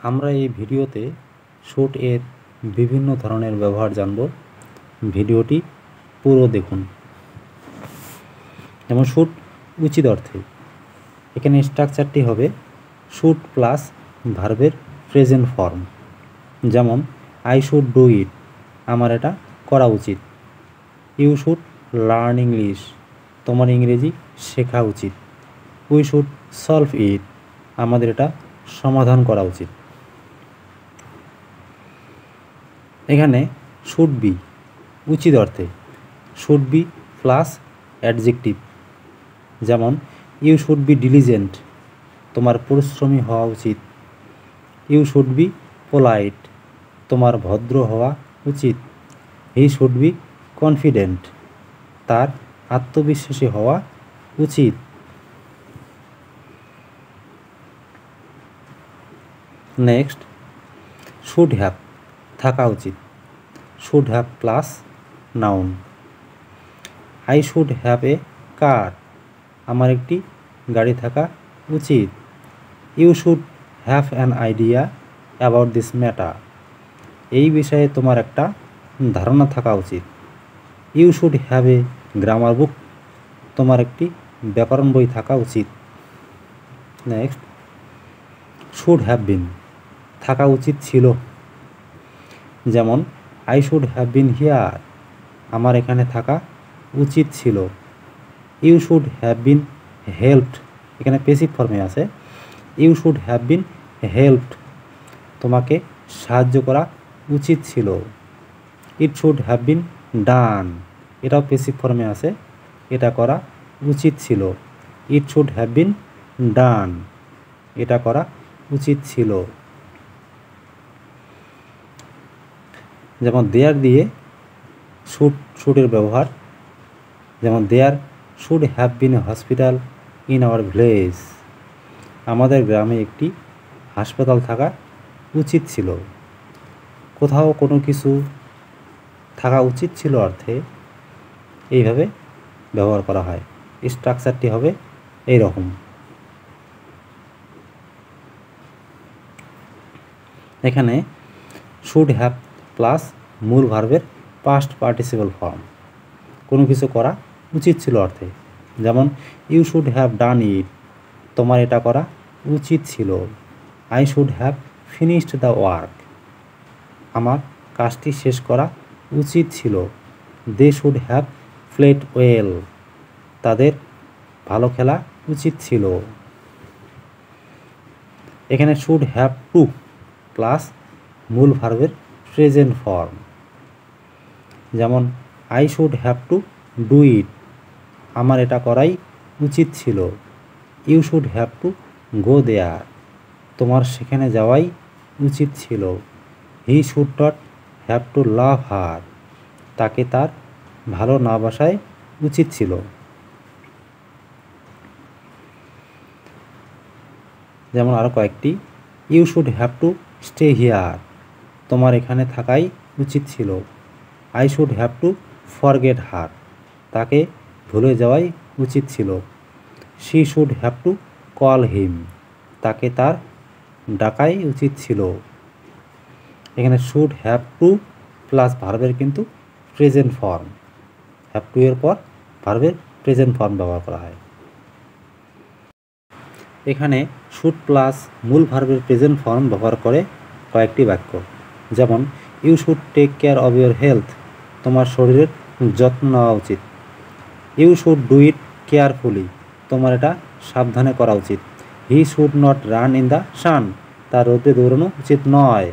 আমরা এই ভিডিওতে শুড এর বিভিন্ন ধরনের ব্যবহার জানব। ভিডিওটি পুরো দেখুন। যেমন শুড উচিত অর্থে, এখানে স্ট্রাকচারটি হবে শুড প্লাস ভার্বের প্রেজেন্ট ফর্ম। যেমন আই শুড ডু ইট, আমার এটা করা উচিত। ইউ শুড লার্ন ইংলিশ, তোমার ইংরেজি শেখা উচিত। উই শুড সলভ ইট, আমাদের এটা সমাধান করা উচিত। এখানে শুড বি উচিত অর্থে, শুড বি প্লাস অ্যাডজেক্টিভ। যেমন ইউ শুড বি ডিলিজেন্ট, তোমার পরিশ্রমী হওয়া উচিত। ইউ শুড বি পোলাইট, তোমার ভদ্র হওয়া উচিত। হি শুড বি কনফিডেন্ট, তার আত্মবিশ্বাসী হওয়া উচিত। নেক্সট, শুড হ্যাভ থাকা উচিত, should have plus noun. I should have a car, আমার একটি গাড়ি থাকা উচিত। You should have an idea about this matter, এই বিষয়ে তোমার একটা ধারণা থাকা উচিত। You should have a grammar book, তোমার একটি ব্যাকরণ বই থাকা উচিত। নেক্সট, শুড হ্যাভ বিন থাকা উচিত ছিল। যেমন I should have been here, আমার এখানে থাকা উচিত ছিল। You should have been helped, এখানে পেসিভ ফর্মে আছে। You should have been helped, তোমাকে সাহায্য করা উচিত ছিল। ইট শুড হ্যাভ বিন ডান, এটাও পেসিভ ফর্মে আছে, এটা করা উচিত ছিল। ইট শুড হ্যাভ বিন ডান, এটা করা উচিত ছিল। যেমন দেয়ার দিয়ে শুডের ব্যবহার। যেমন there should have been a hospital in our village, আমাদের গ্রামে একটি হাসপাতাল থাকা উচিত ছিল। কোথাও কোনো কিছু থাকা উচিত ছিল অর্থে এইভাবে ব্যবহার করা হয়। স্ট্রাকচারটি হবে এই রকম। এখানে শুড হ্যাভ প্লাস মূল ভার্বের পাস্ট পার্টিসিপল ফর্ম, কোনো কিছু করা উচিত ছিল অর্থে। যেমন you should have done it, তোমার এটা করা উচিত ছিল। I should have finished the work, আমার কাজটি শেষ করা উচিত ছিল। They should have played well, তাদের ভালো খেলা উচিত ছিল। এখানে শুড হ্যাভ টু প্লাস মূল ভার্বের প্রেজেন্ট ফর্ম। যেমন I should have to do it, আমার এটা করাই উচিত ছিল। You should have to go there, তোমার সেখানে যাওয়াই উচিত ছিল। He should not have to love her, তাকে তার ভালো না বাসায় উচিত ছিল। যেমন আরও কয়েকটি, you should have to stay here, তোমার এখানে থাকাই উচিত ছিল। I should have to forget her, তাকে ভুলে যাওয়াই উচিত ছিল। She should have to call him, তাকে তার ডাকাই উচিত ছিল। এখানে শুড হ্যাভ টু প্লাস ভার্বের কিন্তু প্রেজেন্ট ফর্ম, হ্যাভ টু এর পর ভার্বের প্রেজেন্ট ফর্ম ব্যবহার করা হয়। এখানে শুড প্লাস মূল ভার্বের প্রেজেন্ট ফর্ম ব্যবহার করে কয়েকটি বাক্য। যেমন you should take care of your health, তোমার শরীরের যত্ন নেওয়া উচিত। You should do it carefully, তোমার এটা সাবধানে করা উচিত। He should not run in the sun, তার রোদে দৌড়ানো উচিত নয়।